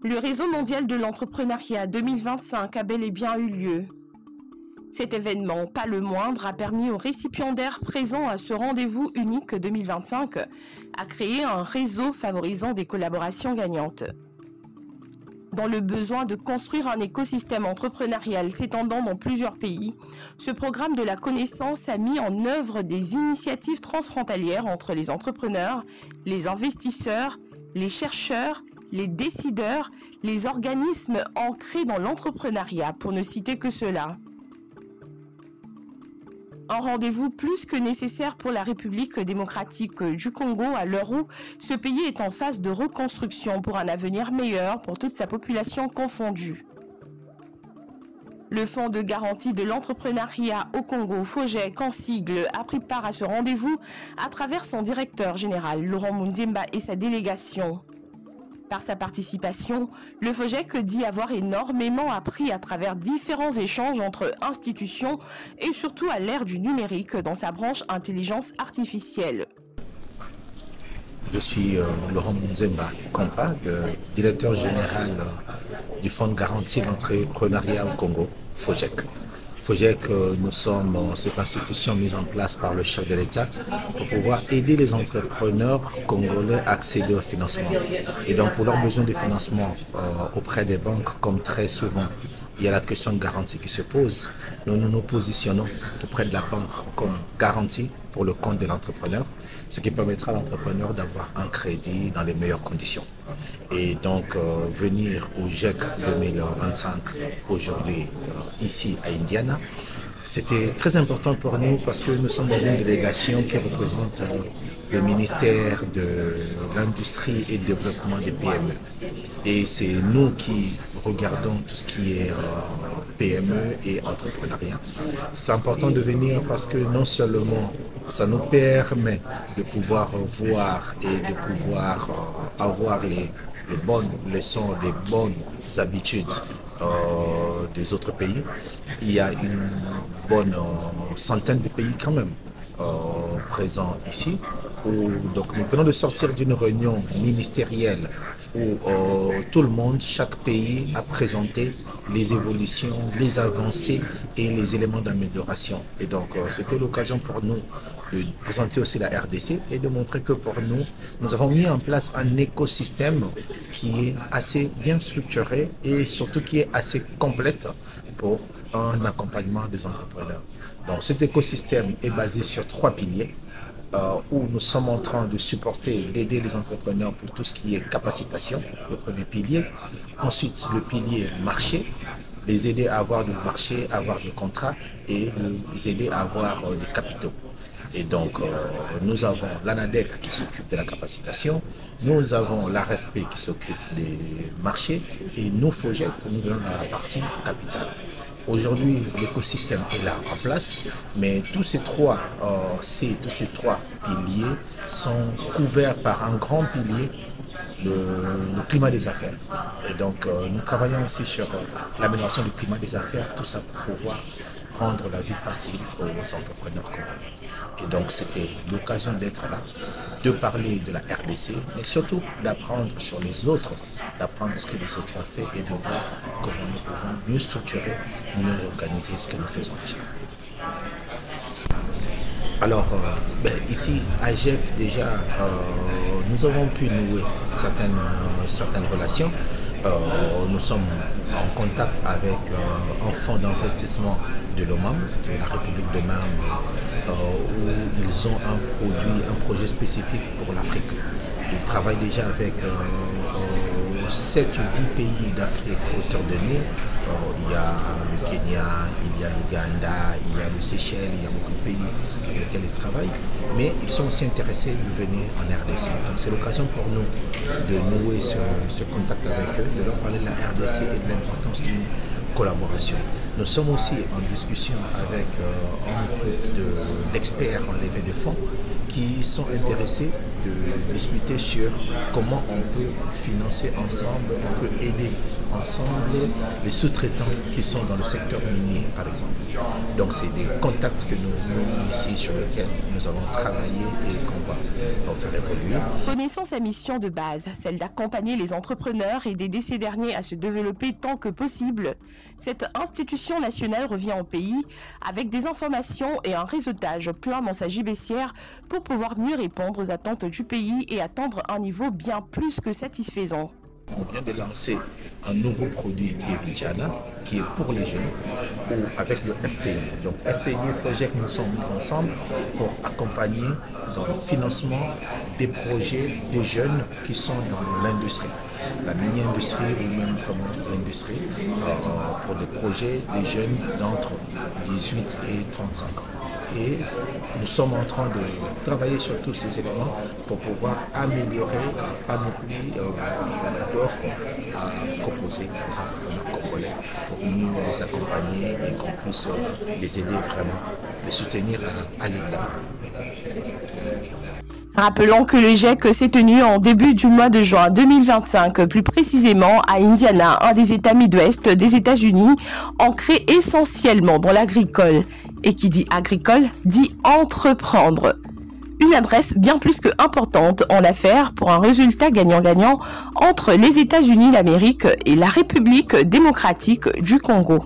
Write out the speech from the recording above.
Le réseau mondial de l'entrepreneuriat 2025 a bel et bien eu lieu. Cet événement, pas le moindre, a permis aux récipiendaires présents à ce rendez-vous unique 2025 à créer un réseau favorisant des collaborations gagnantes. Dans le besoin de construire un écosystème entrepreneurial s'étendant dans plusieurs pays, ce programme de la connaissance a mis en œuvre des initiatives transfrontalières entre les entrepreneurs, les investisseurs, les chercheurs, les décideurs, les organismes ancrés dans l'entrepreneuriat, pour ne citer que cela. Un rendez-vous plus que nécessaire pour la République démocratique du Congo à l'heure où ce pays est en phase de reconstruction pour un avenir meilleur pour toute sa population confondue. Le Fonds de garantie de l'entrepreneuriat au Congo, FOGEC en sigle, a pris part à ce rendez-vous à travers son directeur général, Laurent Mundimba, et sa délégation. Par sa participation, le FOGEC dit avoir énormément appris à travers différents échanges entre institutions et surtout à l'ère du numérique dans sa branche intelligence artificielle. Je suis Laurent Mundimba Kompa, le directeur général du Fonds de garantie de l'entrepreneuriat au Congo, FOGEC. FOGEC, nous sommes cette institution mise en place par le chef de l'État pour pouvoir aider les entrepreneurs congolais à accéder au financement. Et donc pour leurs besoins de financement auprès des banques, comme très souvent, il y a la question de garantie qui se pose. Nous nous positionnons auprès de la banque comme garantie pour le compte de l'entrepreneur, ce qui permettra à l'entrepreneur d'avoir un crédit dans les meilleures conditions. Et donc venir au GIEC 2025 aujourd'hui ici à Indiana, c'était très important pour nous parce que nous sommes dans une délégation qui représente le ministère de l'Industrie et du Développement des PME. Et c'est nous qui regardons tout ce qui est PME et entrepreneuriat. C'est important de venir parce que non seulement ça nous permet de pouvoir voir et de pouvoir avoir les bonnes leçons, les bonnes habitudes des autres pays. Il y a une bonne centaine de pays quand même présents ici. Donc nous venons de sortir d'une réunion ministérielle où tout le monde, chaque pays a présenté les évolutions, les avancées et les éléments d'amélioration. Et donc c'était l'occasion pour nous de présenter aussi la RDC et de montrer que pour nous, nous avons mis en place un écosystème qui est assez bien structuré et surtout qui est assez complète pour un accompagnement des entrepreneurs. Donc cet écosystème est basé sur 3 piliers. Où nous sommes en train de supporter, d'aider les entrepreneurs pour tout ce qui est capacitation, le premier pilier. Ensuite, le pilier marché, les aider à avoir des marchés, avoir des contrats et les aider à avoir des capitaux. Et donc, nous avons l'ANADEC qui s'occupe de la capacitation, nous avons l'ARESP qui s'occupe des marchés et nous, FOGEC, nous venons dans la partie capitale. Aujourd'hui, l'écosystème est là en place, mais tous ces trois piliers sont couverts par un grand pilier, le climat des affaires. Et donc, nous travaillons aussi sur l'amélioration du climat des affaires, tout ça pour pouvoir rendre la vie facile aux entrepreneurs congolais. Et donc, c'était l'occasion d'être là, de parler de la RDC, mais surtout d'apprendre sur les autres, d'apprendre ce que les autres ont fait et de voir comment nous pouvons mieux structurer, mieux organiser ce que nous faisons déjà. Alors, ici, à GIEC, déjà, nous avons pu nouer certaines relations. Nous sommes en contact avec un fonds d'investissement de l'OMAM, de la République de MAM, où ils ont un projet spécifique pour l'Afrique. Ils travaillent déjà avec 7 ou 10 pays d'Afrique autour de nous. Il y a le Kenya, il y a l'Ouganda, il y a le Seychelles, il y a beaucoup de pays avec lesquels ils travaillent. Mais ils sont aussi intéressés de venir en RDC. Donc c'est l'occasion pour nous de nouer ce contact avec eux, de leur parler de la RDC et de l'importance d'une collaboration. Nous sommes aussi en discussion avec un groupe d'experts en levée de fonds qui sont intéressés de discuter sur comment on peut financer ensemble, on peut aider ensemble les sous-traitants qui sont dans le secteur minier, par exemple. Donc c'est des contacts que nous avons ici sur lesquels nous avons travaillé et qu'on va faire évoluer. Connaissant sa mission de base, celle d'accompagner les entrepreneurs et d'aider ces derniers à se développer tant que possible, cette institution nationale revient au pays avec des informations et un réseautage plein dans sa gibecière pour pouvoir mieux répondre aux attentes du pays et atteindre un niveau bien plus que satisfaisant. On vient de lancer un nouveau produit qui est Vidiana, qui est pour les jeunes, avec le FPI. Donc FPI et FOJEC nous sommes mis ensemble pour accompagner dans le financement des projets des jeunes qui sont dans l'industrie, la mini-industrie ou même vraiment l'industrie, pour des projets des jeunes d'entre 18 et 35 ans. Et nous sommes en train de travailler sur tous ces éléments pour pouvoir améliorer la panoplie d'offres à proposer aux entrepreneurs congolais pour mieux les accompagner et qu'on puisse les aider vraiment, les soutenir à aller de l'avant. Rappelons que le GIEC s'est tenu en début du mois de juin 2025, plus précisément à Indiana, un des États Midwest des États-Unis, ancré essentiellement dans l'agricole. Et qui dit agricole, dit entreprendre. Une adresse bien plus que importante en affaires pour un résultat gagnant-gagnant entre les États-Unis d'Amérique et la République démocratique du Congo.